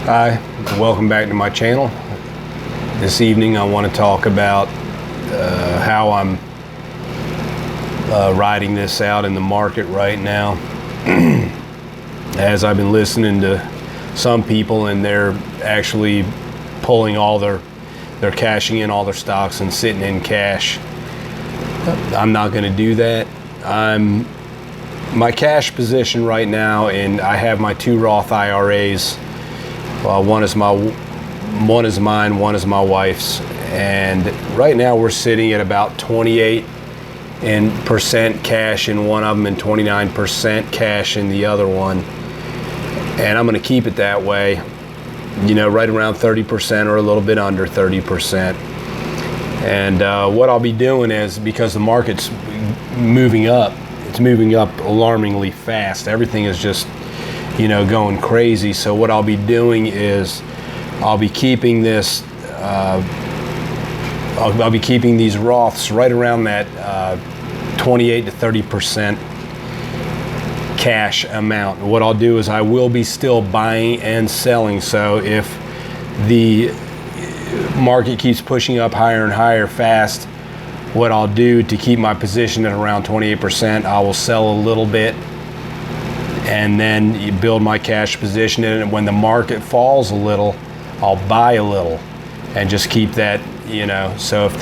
Hi, welcome back to my channel. This evening I want to talk about how I'm riding this out in the market right now. As I've been listening to some people, and they're actually pulling all they're cashing in all their stocks and sitting in cash. I'm not going to do that. My cash position right now, and I have my two Roth IRAs. One is mine, one is my wife's, and right now we're sitting at about 28% cash in one of them and 29% cash in the other one. And I'm going to keep it that way, you know, right around 30% or a little bit under 30%. And what I'll be doing is, because the market's moving up, it's moving up alarmingly fast. Everything is just, you know, going crazy. So what I'll be doing is I'll be keeping this, I'll be keeping these Roths right around that 28 to 30% cash amount. What I'll do is I will be still buying and selling. So if the market keeps pushing up higher and higher fast, what I'll do to keep my position at around 28%, I will sell a little bit and then you build my cash position in it. When the market falls a little, I'll buy a little and just keep that, you know. So if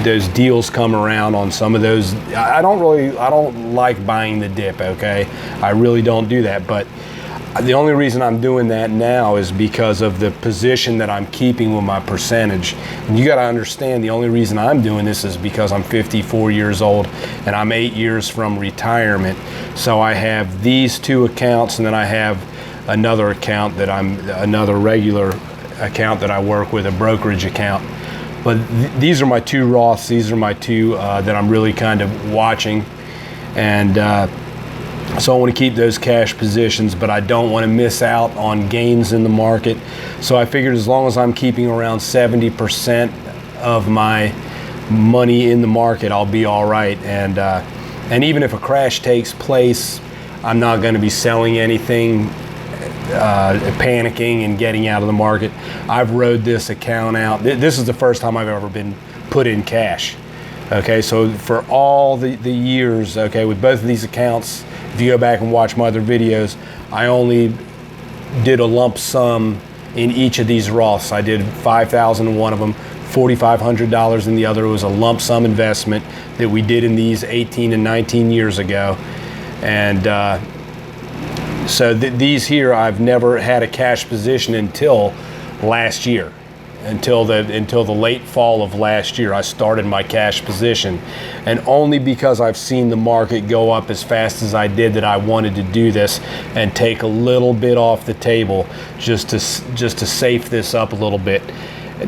those deals come around on some of those, I don't like buying the dip, okay? I really don't do that. But the only reason I'm doing that now is because of the position that I'm keeping with my percentage. And you got to understand, the only reason I'm doing this is because I'm 54 years old and I'm 8 years from retirement. So I have these two accounts, and then I have another account that another regular account that I work with, a brokerage account. But these are my two Roths. These are my two that I'm really kind of watching. And so I want to keep those cash positions, but I don't want to miss out on gains in the market. So I figured as long as I'm keeping around 70% of my money in the market, I'll be all right. And even if a crash takes place, I'm not going to be selling anything, panicking and getting out of the market. I've rode this account out. This is the first time I've ever been put in cash. Okay, so for all the years, okay, with both of these accounts, if you go back and watch my other videos, I only did a lump sum in each of these Roths. I did $5,000 in one of them, $4,500 in the other. It was a lump sum investment that we did in these 18 and 19 years ago. And so these here, I've never had a cash position until last year. Until the late fall of last year, I started my cash position, and only because I've seen the market go up as fast as I did that I wanted to do this and take a little bit off the table just to safe this up a little bit.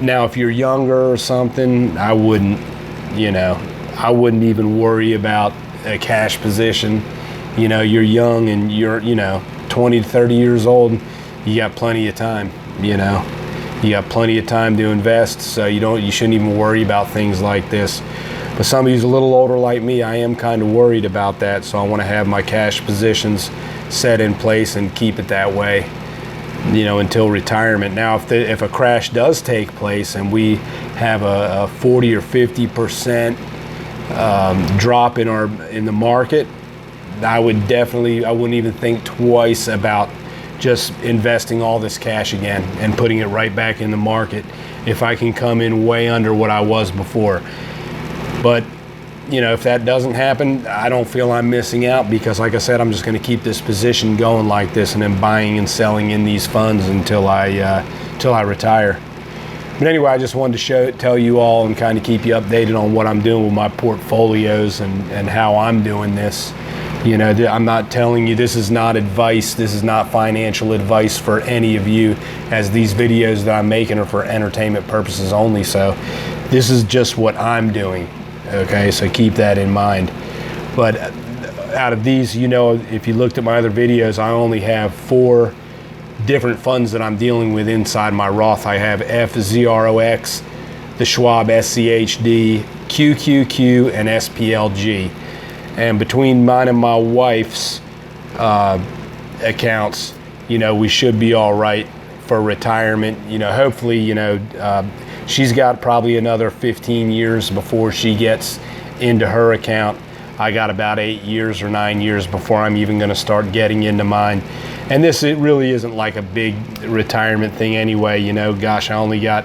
Now, if you're younger or something, I wouldn't even worry about a cash position. You know, you're young and you're 20 to 30 years old. You got plenty of time. You got plenty of time to invest, so you shouldn't even worry about things like this. But somebody who's a little older like me, I am kind of worried about that, so I want to have my cash positions set in place and keep it that way, until retirement. Now, if a crash does take place and we have a 40 or 50% drop in the market, I wouldn't even think twice about just investing all this cash again and putting it right back in the market if I can come in way under what I was before. But if that doesn't happen, I don't feel I'm missing out, because like I said, I'm just going to keep this position going like this and then buying and selling in these funds until I retire. But anyway, I just wanted to tell you all and kind of keep you updated on what I'm doing with my portfolios and how I'm doing this. I'm not telling you, this is not advice, this is not financial advice for any of you, as these videos that I'm making are for entertainment purposes only. So this is just what I'm doing, okay? So keep that in mind. But out of these, if you looked at my other videos, I only have 4 different funds that I'm dealing with inside my Roth. I have FZROX, the Schwab SCHD, QQQ, and SPLG. And between mine and my wife's accounts, we should be all right for retirement. You know, hopefully, you know, she's got probably another 15 years before she gets into her account. I got about 8 years or 9 years before I'm even going to start getting into mine. And this, it really isn't like a big retirement thing anyway. You know, gosh, I only got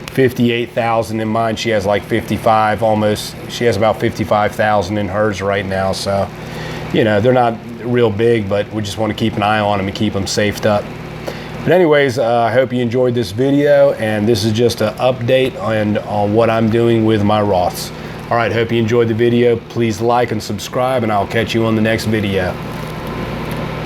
58,000 in mine. She has like 55 almost. She has about 55,000 in hers right now. So, you know, they're not real big, but we just want to keep an eye on them and keep them safed up. But anyways, I hope you enjoyed this video, and this is just an update on what I'm doing with my Roths. All right, hope you enjoyed the video. Please like and subscribe, and I'll catch you on the next video.